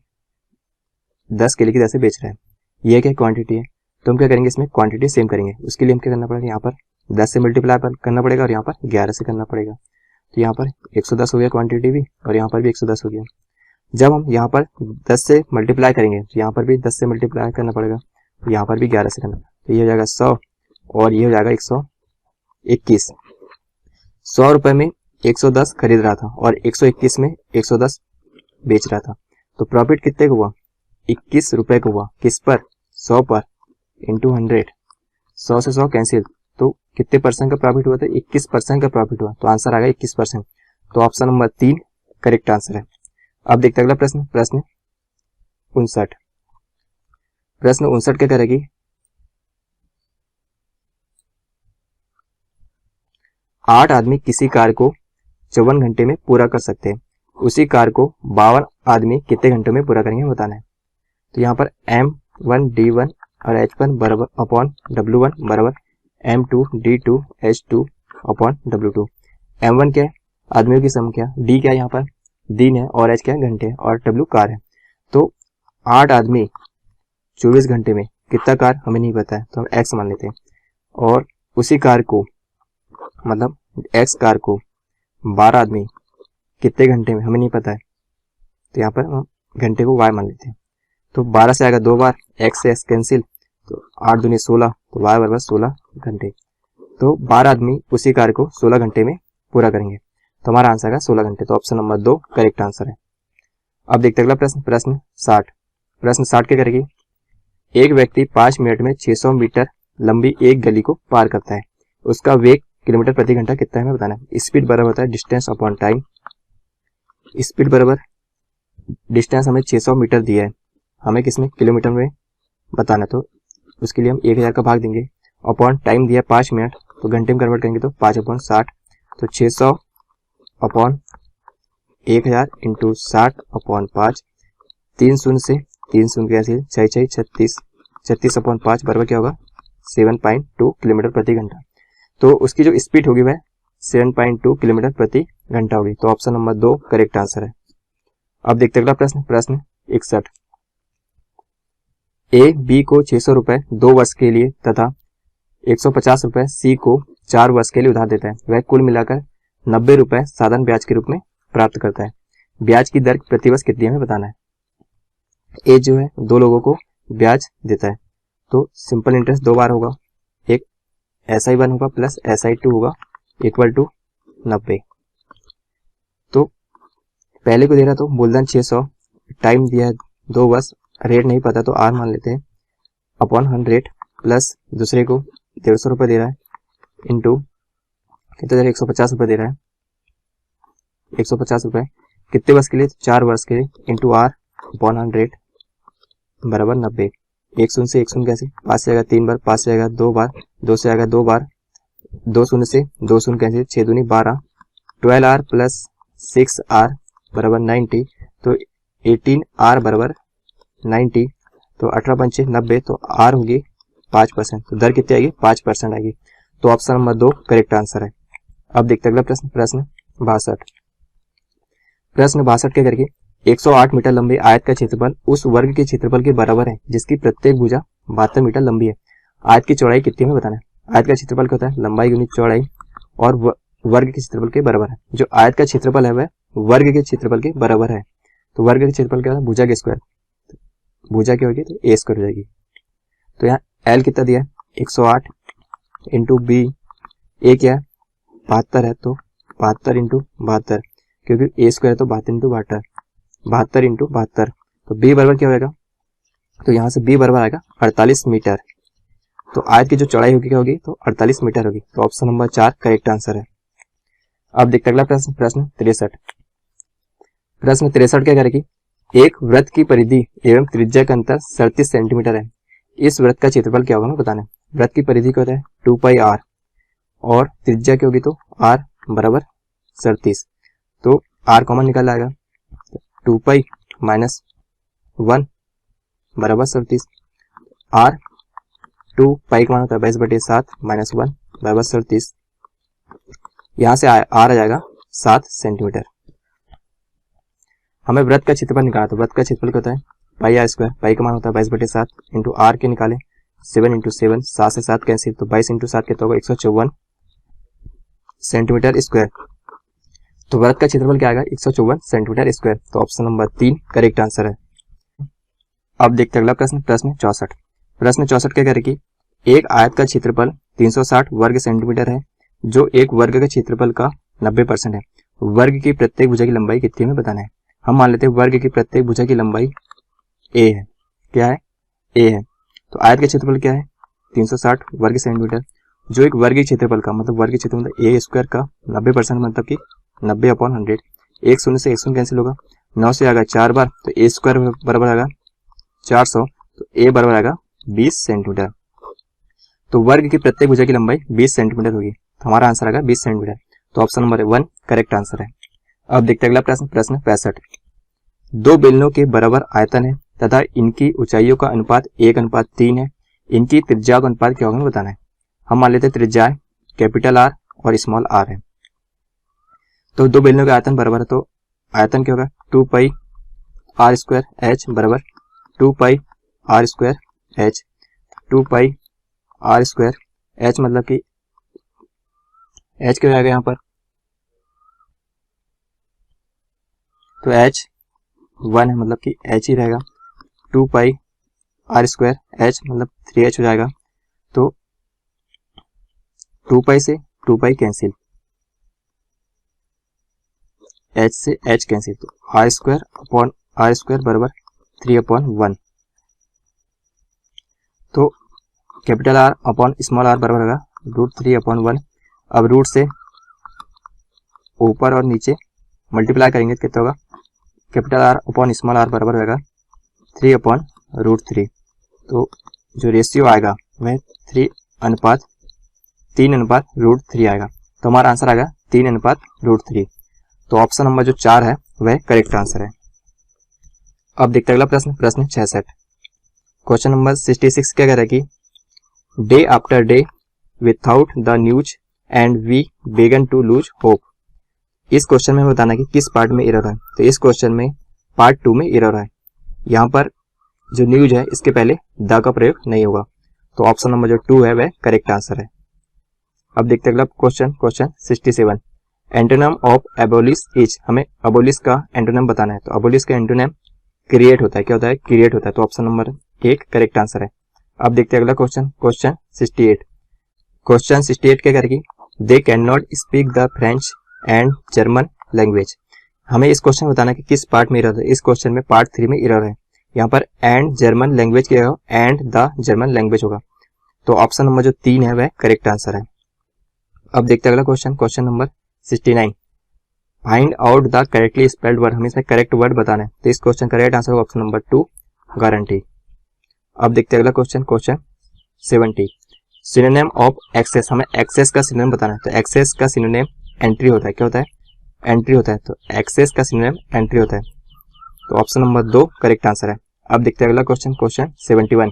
10 केले की दर से बेच रहा है। ये क्या क्वांटिटी है, तो हम क्या करेंगे, इसमें क्वांटिटी सेम करेंगे। उसके लिए हम क्या करना पड़ेगा, यहाँ पर 10 से मल्टीप्लाई करना पड़ेगा और यहाँ पर 11 से करना पड़ेगा। तो यहाँ पर 110 हो गया क्वांटिटी भी और यहाँ पर भी 110 हो गया। जब हम यहाँ पर 10 से मल्टीप्लाई करेंगे तो यहाँ पर भी 10 से मल्टीप्लाई करना पड़ेगा, तो यहाँ पर भी 11 से करना, तो ये हो जाएगा 100 और ये हो जाएगा 121। 100 रुपए में 110 खरीद रहा था और 121 में 110 बेच रहा था, तो प्रॉफिट कितने का हुआ, 21 रुपए का हुआ। किस पर, 100 पर इंटू 100। 100 से 100 कैंसिल, तो कितने परसेंट का प्रॉफिट हुआ था, 21% का प्रॉफिट हुआ, तो आंसर आ गया 21%। तो ऑप्शन नंबर 3 करेक्ट आंसर है। अब देखते अगला प्रश्न, प्रश्न 59। प्रश्न 59 क्या करेगी, 8 आदमी किसी कार्य को 54 घंटे में पूरा कर सकते हैं, उसी कार्य को 52 आदमी कितने घंटों में पूरा करेंगे बताना है। तो यहाँ पर M1 D1 और H1 बराबर अपॉन W1 बराबर M2 D2 H2 upon W2। M1 क्या है, आदमियों की संख्या, D क्या है, यहाँ पर दिन है और H क्या है, घंटे, और W कार है। तो 8 आदमी 24 घंटे में कितना कार हमें नहीं पता है, तो हम X मान लेते हैं, और उसी कार को मतलब X कार को 12 आदमी कितने घंटे में हमें नहीं पता है, तो यहाँ पर हम घंटे को Y मान लेते हैं। तो 12 से आएगा 2 बार, X से X कैंसिल, तो 8 दूनी 16, तो Y बराबर 16 घंटे। तो 12 आदमी उसी कार्य को 16 घंटे में पूरा करेंगे, तो हमारा आंसर है 16 घंटे। तो ऑप्शन नंबर 2 करेक्ट आंसर है। अब देखते अगला प्रश्न, प्रश्न 60। प्रश्न 60 क्या करेगी, एक व्यक्ति 5 मिनट में 600 मीटर लंबी एक गली को पार करता है, उसका वेग किलोमीटर प्रति घंटा कितना है हमें बताना है। स्पीड बराबर होता है डिस्टेंस अपॉन टाइम। स्पीड बराबर डिस्टेंस हमें 600 मीटर दिया है, हमें किसमें किलोमीटर में बताना, तो उसके लिए हम 1000 का भाग देंगे, अपॉन टाइम दिया 5 मिनट, तो घंटे में कन्वर्ट करेंगे तो 5/60, तो 600 अपॉन 1000 इंटू 60 अपॉन 5, 3 शून्य से 3 शून्य कैसे 6 36, 36 अपॉन 5 बराबर क्या होगा 7.2 किलोमीटर प्रति घंटा। तो उसकी जो स्पीड होगी वह 7.2 किलोमीटर प्रति घंटा होगी। तो ऑप्शन नंबर 2 करेक्ट आंसर है। अब देखते अगला प्रश्न, प्रश्न 61। ए बी को 600 रुपए 2 वर्ष के लिए तथा 150 रुपए सी को 4 वर्ष के लिए उधार देता है, वह कुल मिलाकर 90 रुपए साधारण ब्याज के रूप में प्राप्त करता है। ब्याज की दर प्रतिवर्ष कितनी हमें बताना है। ए जो है 2 लोगों को ब्याज देता है, तो सिंपल इंटरेस्ट 2 बार होगा, एक SI1 होगा प्लस SI2 होगा इक्वल टू 90। तो पहले को दे रहा तो मूलधन 600, टाइम दिया है 2 वर्ष, रेट नहीं पता तो R मान लेते हैं, अपॉन 100 प्लस दूसरे को 150 रुपये दे रहा है इंटू कितने दे रहा है 150 रुपये दे रहा है, 150 रुपये कितने वर्ष के लिए 4 वर्ष के लिए इंटू R अपॉन 100 बराबर 90। 1 शून्य से 1 शून्य कैसे, 5 से आएगा 3 बार, 5 से आएगा 2 बार, 2 से आएगा 2 बार, 2 शून्य से 2 शून्य कैसे, 6 दूनी 12, 12R प्लस 6R बराबर 90। तो 18R बराबर 90, तो 18 90, तो R होगी 5%, तो दर कितनी आएगी 5% आएगी। तो ऑप्शन नंबर 2 करेक्ट आंसर है। अब देखते अगला प्रश्न, प्रश्न 62। प्रश्न 62 क्या करके 108 मीटर लंबे आयत का क्षेत्रफल उस वर्ग के क्षेत्रफल के बराबर है जिसकी प्रत्येक भुजा 72 मीटर लंबी है। आयत की चौड़ाई कितनी हमें बताना है। आयत का क्षेत्रफल क्या होता है, लंबाई गुणित चौड़ाई, और वर्ग के क्षेत्रफल के बराबर है। जो आयत का क्षेत्रफल है वह वर्ग के क्षेत्रफल के बराबर है। तो वर्ग के क्षेत्रफल क्या है, भुजा के स्क्वायर, भुजा क्या होगी तो ए स्क्वायर हो जाएगी। तो यहाँ एल कितना दिया है 108 इंटू बी, ए क्या है 72 है, तो 72 इंटू 72, क्योंकि ए स्क्वायर है तो 72 इंटू 72, 72 इंटू 72, तो बी बराबर क्या होगा, तो यहाँ से बी बराबर आएगा 48 मीटर। तो आयत की जो चौड़ाई होगी क्या होगी तो 48 मीटर होगी। तो ऑप्शन नंबर 4 करेक्ट आंसर है। अब देखते अगला प्रश्न, प्रश्न 63। प्रश्न 63 क्या करेगी, एक वृत्त की परिधि एवं त्रिज्या का अंतर 37 सेंटीमीटर है। इस वृत्त का क्षेत्रफल क्या होगा हमें बताना है। वृत्त की परिधि क्या होता है 2πr, और त्रिज्या क्या होगी तो r बराबर 37, तो r कॉमन निकल आएगा, 2π माइनस 1 बराबर 37, r 2π का मान होता है 22/7 माइनस 1 बराबर 37, यहाँ से r आ जाएगा 7 सेंटीमीटर। हमें वृत्त का क्षेत्रफल निकाला, तो वृत्त का क्षेत्रफल क्या होता है पाई आर स्क्वायर, पाई का मान होता है 22/7 इंटू आर के निकाले 7 इंटू 7, 7 से 7 कैंसिल, तो 22 इंटू 7 कितना होगा 154 सेंटीमीटर स्क्वायर। तो वृत्त का क्षेत्रफल क्या आएगा 154 सेंटीमीटर स्क्वायर। तो ऑप्शन नंबर 3 करेक्ट आंसर है। अब देखते अगला प्रश्न, प्रश्न 64। प्रश्न 64 क्या करेगी, एक आयत का क्षेत्रफल 360 वर्ग सेंटीमीटर है जो एक वर्ग के क्षेत्रफल का 90% है। वर्ग की प्रत्येक भुजा की लंबाई कितनी हमें बताना है। हम मान लेते हैं वर्ग की प्रत्येक भुजा की लंबाई a है, क्या है a है। तो आयत का क्षेत्रफल क्या है 360 वर्ग सेंटीमीटर, जो एक वर्ग क्षेत्रफल का मतलब वर्ग क्षेत्रफल मतलब ए स्क्वायर का 90% मतलब कि 90/100। 1 शून्य से 1 शून्य कैंसिल होगा, 9 से आएगा 4 बार, तो ए स्क्वायर बराबर आएगा 400, तो ए बराबर आएगा 20 सेंटीमीटर। तो वर्ग की प्रत्येक भुजा की लंबाई 20 सेंटीमीटर होगी, तो हमारा आंसर आएगा 20 सेंटीमीटर। तो ऑप्शन नंबर 1 करेक्ट आंसर है। अब देखते हैं अगला प्रश्न, प्रश्न 65। दो बेलनों के बराबर आयतन है तथा इनकी ऊंचाइयों का अनुपात 1:3 है। इनकी त्रिज्या का अनुपात क्या होगा बताना है। हम मान लेते हैं त्रिज्या कैपिटल आर और स्मॉल आर है। तो दो बेलनों का आयतन बराबर है, तो आयतन क्या होगा 2π r स्क्वायर एच बराबर 2π r square H, 2π r square H मतलब कि एच क्या हो जाएगा यहाँ पर, तो एच 1 है मतलब कि एच ही रहेगा, 2π r स्क्वायर एच मतलब 3h हो जाएगा। तो 2π से 2π कैंसिल, h से h कैंसिल, तो r square upon r square बराबर 3/1। तो capital R upon small r बराबर होगा √3/1। अब रूट से ऊपर और नीचे मल्टीप्लाई करेंगे तो कितना होगा, capital R upon small r बराबर होगा 3/√3। तो जो रेशियो आएगा वह 3:3 आएगा। तो हमारा आंसर आएगा 3:√3। तो ऑप्शन नंबर जो 4 है वह करेक्ट आंसर है। अब देखते अगला प्रश्न, प्रश्न 66। क्वेश्चन नंबर 66 क्या कह रहा है कि day after day without the news and we began to lose hope. इस क्वेश्चन में बताना कि किस पार्ट में एरर है। तो इस क्वेश्चन में पार्ट 2 में एरर है। यहाँ पर जो न्यूज है इसके पहले द का प्रयोग नहीं होगा। तो ऑप्शन नंबर जो 2 है वह करेक्ट आंसर है। अब देखते अगला question, question 67। Antonym of abolish is, हमें एबोलिश का एंटोनिम बताना है। तो एबोलिश का एंटोनिम क्रिएट होता है, क्या होता है क्रिएट होता है। तो ऑप्शन नंबर 1 करेक्ट आंसर है। अब देखते हैं अगला क्वेश्चन, क्वेश्चन 68। क्वेश्चन 68 क्या करेगी, they can not speak the French and German language. हमें इस क्वेश्चन में बताना कि किस पार्ट में एरर है। इस क्वेश्चन में पार्ट 3 में एरर है। यहाँ पर एंड जर्मन लैंग्वेज क्या होगा, एंड द जर्मन लैंग्वेज होगा। तो ऑप्शन नंबर जो 3 है वह करेक्ट आंसर है। अब देखते हैं अगला question, question number 69। Find out the correctly spelled word. हमें इसमें करेक्ट वर्ड बताना है। तो इस क्वेश्चन का राइट आंसर होगा ऑप्शन नंबर 2, गारंटी। अब देखते हैं अगला question, question 70। Synonym of access. हमें एक्सेस का सिनोनिम बताना है। तो एक्सेस का सिनोनिम एंट्री होता है। क्या होता है, एंट्री होता है। तो एक्सेस का सिनोनिम एंट्री होता है। तो ऑप्शन नंबर 2 करेक्ट आंसर है। अब देखते हैं अगला question, question 71।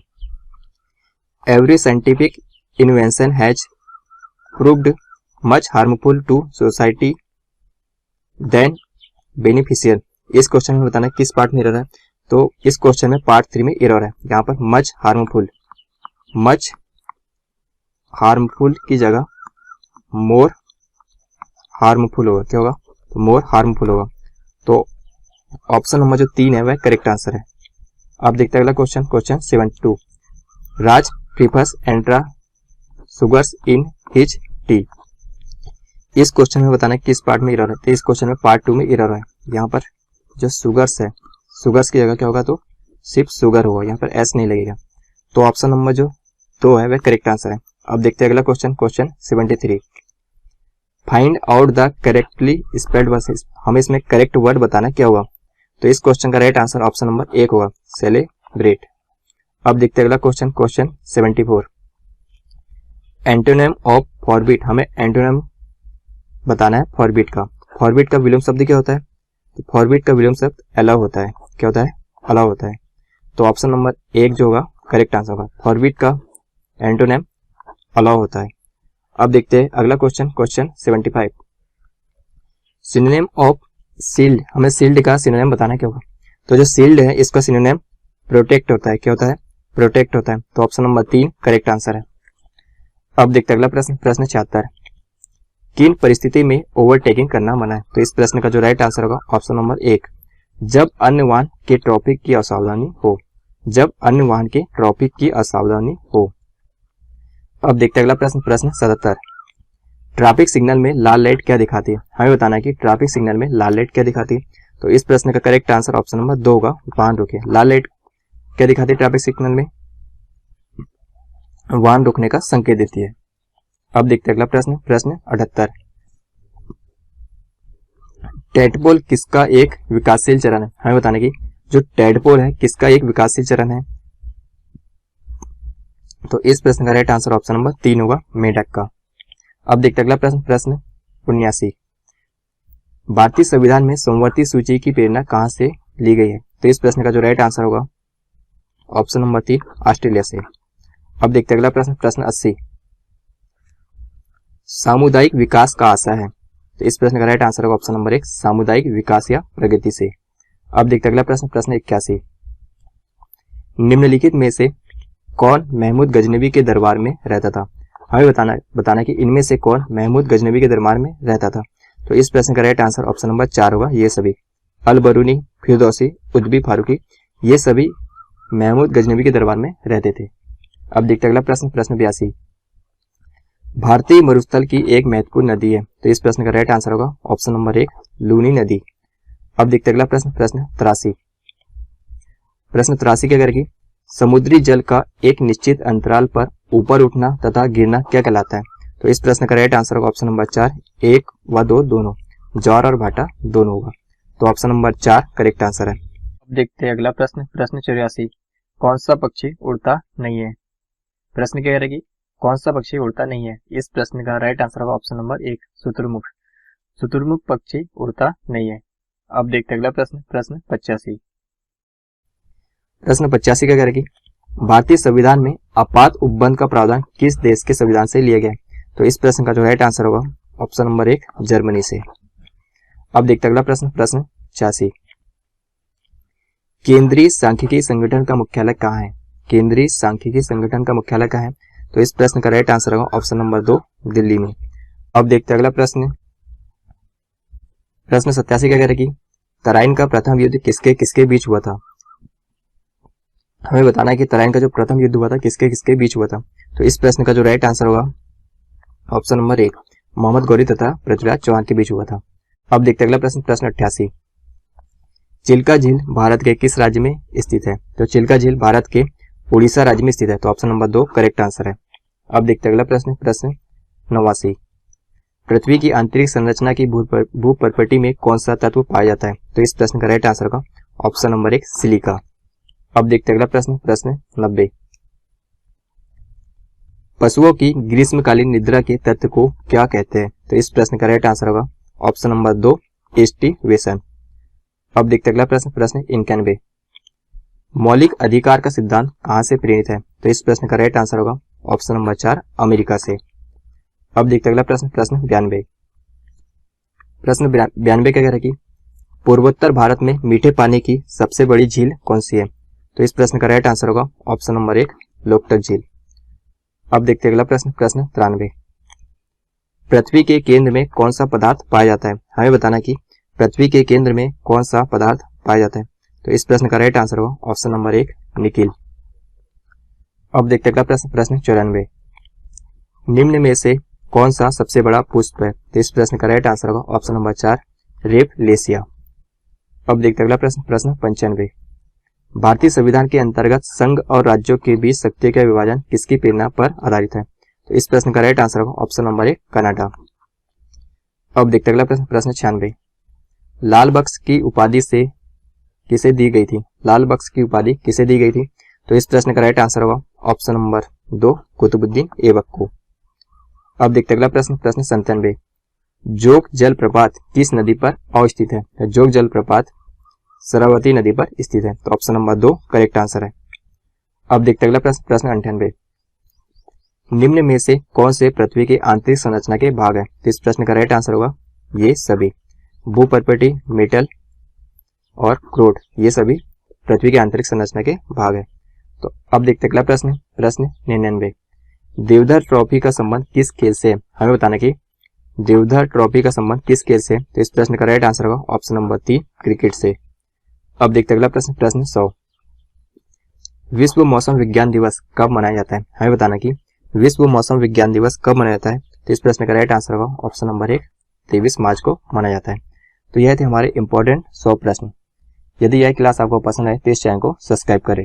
Every scientific invention has proved much harmful to society than beneficial. इस क्वेश्चन में बताना है किस पार्ट में एरर है। तो इस क्वेश्चन में पार्ट 3 में एरर है। यहाँ पर मच हार्मफुल की जगह मोर हार्मफुल होगा। क्या होगा, तो मोर हार्मफुल होगा। तो ऑप्शन नंबर जो 3 है वह करेक्ट आंसर है। अब देखते हैं अगला question, question 72। Raj prefers extra sugars in his tea. इस क्वेश्चन में बताना है किस पार्ट में एरर है। तो इस क्वेश्चन में पार्ट 2 में एरर है। यहाँ पर जो सुगर्स है, सुगर्स की जगह क्या होगा, तो सिर्फ शुगर होगा। यहाँ पर एस नहीं लगेगा। तो ऑप्शन नंबर जो 2 है वह करेक्ट आंसर है। अब देखते हैं अगला question, question 73। Find out the correctly spelled word. हमें इसमें करेक्ट वर्ड बताना क्या होगा। तो इस क्वेश्चन का राइट आंसर ऑप्शन नंबर 1 होगा, सेलिब्रेट। अब देखते हैं अगला question, question 74। Antonym of forbid. हमें एंटोनिम बताना है फॉरबिट का। फॉरबिट का विलोम शब्द क्या होता है, तो फॉरबिट का विलोम शब्द अलाउ होता है। क्या होता है, अलाउ होता है। तो ऑप्शन नंबर 1 जो होगा करेक्ट आंसर होगा। फॉरबिट का एंटोनिम अलाउ होता है। अब देखते हैं अगला question, question 75। Synonym of sealed. हमें सील्ड का सिनोनिम बताना क्या होगा। तो जो सील्ड है इसका सिनोनिम प्रोटेक्ट होता है। क्या होता है, प्रोटेक्ट होता है। तो ऑप्शन नंबर 3 करेक्ट आंसर है। अब देखते हैं अगला प्रश्न, प्रश्न 76। किन परिस्थिति में ओवरटेकिंग करना मना है। तो इस प्रश्न का जो राइट आंसर होगा ऑप्शन नंबर 1, जब अन्य वाहन के ट्रैफिक की असावधानी हो। जब अन्य वाहन के ट्रैफिक की असावधानी हो। अब देखते हैं अगला प्रश्न, प्रश्न 77। ट्रैफिक सिग्नल में लाल लाइट क्या दिखाती है। हमें बताना है कि ट्रैफिक सिग्नल में लाल लाइट क्या दिखाती है। तो इस प्रश्न का करेक्ट आंसर ऑप्शन नंबर 2 होगा, वाहन रोके। लाल लाइट क्या दिखाती है ट्रैफिक सिग्नल में, वाहन रोकने का संकेत देती है। अब देखते हैं अगला प्रश्न, प्रश्न 78। टेडपोल किसका एक विकासशील चरण है। हमें बताने की जो टेडपोल है किसका एक विकासशील चरण है। तो इस प्रश्न का राइट आंसर ऑप्शन नंबर 3 होगा, मेढक का। अब देखते हैं अगला प्रश्न, प्रश्न 79। भारतीय संविधान में समवर्ती सूची की प्रेरणा कहां से ली गई है। तो इस प्रश्न का जो राइट आंसर होगा ऑप्शन नंबर 3, ऑस्ट्रेलिया से। अब देखते हैं अगला प्रश्न, प्रश्न 80। सामुदायिक विकास का आशा है। तो इस प्रश्न का राइट आंसर होगा ऑप्शन नंबर 1, सामुदायिक विकास या प्रगति से। अब देखते हैं अगला प्रश्न, प्रश्न 81। निम्नलिखित में से कौन महमूद गजनवी के दरबार में रहता था। हमें बताना कि इनमें से कौन महमूद गजनवी के दरबार में रहता था। तो इस प्रश्न का राइट आंसर ऑप्शन नंबर 4 होगा, ये सभी। अल बरूनी, फिरदौसी, उद्बी फारूकी, ये सभी महमूद गजनवी के दरबार में रहते थे। अब देखते हैं अगला प्रश्न, प्रश्न 82। भारतीय मरुस्थल की एक महत्वपूर्ण नदी है। तो इस प्रश्न का राइट आंसर होगा ऑप्शन नंबर 1, लूनी नदी। अब देखते हैं अगला प्रश्न, प्रश्न 83। प्रश्न 83 क्या करेगी, समुद्री जल का एक निश्चित अंतराल पर ऊपर उठना तथा गिरना क्या कहलाता है। तो इस प्रश्न का राइट आंसर होगा ऑप्शन नंबर 4, 1 व 2 दोनों, ज्वार और भाटा दोनों होगा। तो ऑप्शन नंबर 4 करेक्ट आंसर है। अब देखते हैं अगला प्रश्न, प्रश्न 84। कौन सा पक्षी उड़ता नहीं है। प्रश्न क्या करेगी, कौन सा पक्षी उड़ता नहीं है। इस प्रश्न का राइट आंसर होगा ऑप्शन नंबर 1, शुतुरमुर्ग। शुतुरमुर्ग पक्षी उड़ता नहीं है। अब देखते हैं अगला प्रश्न, प्रश्न 85। प्रश्न 85 क्या करेगी, भारतीय संविधान में आपात उपबंध का प्रावधान किस देश के संविधान से लिया गया। तो इस प्रश्न का जो राइट आंसर होगा ऑप्शन नंबर 1, जर्मनी से। अब देखते हैं अगला प्रश्न, प्रश्न 86। केंद्रीय सांख्यिकी संगठन का मुख्यालय कहाँ है। केंद्रीय सांख्यिकी संगठन का मुख्यालय कहाँ है। तो इस प्रश्न का राइट आंसर होगा ऑप्शन नंबर 2, दिल्ली में। अब देखते हैं अगला प्रश्न, प्रश्न 87 क्या करेगी, तराइन का प्रथम युद्ध किसके किसके बीच हुआ था। हमें बताना है कि तराइन का जो प्रथम युद्ध हुआ था किसके किसके बीच हुआ था। तो इस प्रश्न का जो राइट आंसर होगा ऑप्शन नंबर 1, मोहम्मद गौरी तथा पृथ्वीराज चौहान के बीच हुआ था। अब देखते हैं अगला प्रश्न, प्रश्न 88। चिल्का झील भारत के किस राज्य में स्थित है? तो चिल्का झील भारत के उड़ीसा राज्य में स्थित है। तो ऑप्शन नंबर 2 करेक्ट आंसर है। अब देखते हैं अगला प्रश्न, प्रश्न 89। पृथ्वी की आंतरिक संरचना की भूपर्पटी में कौन सा तत्व पाया जाता है? तो इस प्रश्न का राइट आंसर होगा ऑप्शन नंबर 1 सिलिका। अब देखते हैं अगला प्रश्न, प्रश्न 90। पशुओं की ग्रीष्मकालीन निद्रा के तत्व को क्या कहते हैं? तो इस प्रश्न का राइट आंसर होगा ऑप्शन नंबर 2 एस्टिवेशन। अब देखते हैं अगला प्रश्न, प्रश्न 91। मौलिक अधिकार का सिद्धांत कहां से प्रेरित है? तो इस प्रश्न का राइट आंसर होगा ऑप्शन नंबर 4 अमेरिका से। अब देखते हैं अगला प्रश्न, प्रश्न 92। प्रश्न 92 क्या कह रहा है कि पूर्वोत्तर भारत में मीठे पानी की सबसे बड़ी झील कौन सी है? तो इस प्रश्न का राइट आंसर होगा ऑप्शन नंबर 1 लोकटक झील। अब देखते हैं अगला प्रश्न, प्रश्न 93। पृथ्वी के केंद्र में कौन सा पदार्थ पाया जाता है? हमें बताना कि पृथ्वी के केंद्र में कौन सा पदार्थ पाया जाता है। तो इस प्रश्न का राइट आंसर होगा ऑप्शन नंबर 1 निकिल। अब देखते हैं अगला प्रश्न, प्रश्न 94। निम्न में से कौन सा सबसे बड़ा पुष्प है? तो इस प्रश्न का राइट आंसर होगा ऑप्शन नंबर 4 रेपलेसिया। अब देखते हैं अगला प्रश्न, प्रश्न 95। भारतीय संविधान के अंतर्गत संघ और राज्यों के बीच शक्ति का विभाजन किसकी प्रेरणा पर आधारित है? तो इस प्रश्न का राइट आंसर होगा ऑप्शन नंबर 1 कनाडा। अब देखते हैं अगला प्रश्न, प्रश्न 96। लाल बक्स की उपाधि से किसे दी गई थी? लाल बक्स की उपाधि किसे दी गई थी? तो इस प्रश्न का राइट आंसर होगा ऑप्शन नंबर 2 कुतुबुद्दीन ऐबक को। अब देखते हैं अगला प्रश्न, प्रश्न 97। जोग जलप्रपात किस नदी पर अवस्थित है? जोग जलप्रपात सरस्वती नदी पर स्थित है। तो ऑप्शन नंबर 2 करेक्ट आंसर है। अब देखते हैं अगला प्रश्न, प्रश्न 98। निम्न में से कौन से पृथ्वी के आंतरिक संरचना के भाग है? तो इस प्रश्न का राइट आंसर होगा ये सभी, भूपर्पटी, मेटल और क्रोड, ये सभी पृथ्वी के आंतरिक संरचना के भाग है। तो अब देखते हैं अगला प्रश्न, प्रश्न 99। देवधर ट्रॉफी का संबंध किस खेल से है? हमें बताना कि देवधर ट्रॉफी का संबंध किस खेल से? तो इस प्रश्न का राइट आंसर होगा ऑप्शन नंबर 3 क्रिकेट से। अब देखते हैं अगला प्रश्न, प्रश्न 100। विश्व मौसम विज्ञान दिवस कब मनाया जाता है? हमें बताना कि विश्व मौसम विज्ञान दिवस कब मनाया जाता है। तो इस प्रश्न का राइट आंसर होगा ऑप्शन नंबर 1 23 मार्च को मनाया जाता है। तो यह थे हमारे इंपॉर्टेंट 100 प्रश्न। यदि यह क्लास आपको पसंद आए तो इस चैनल को सब्सक्राइब करें।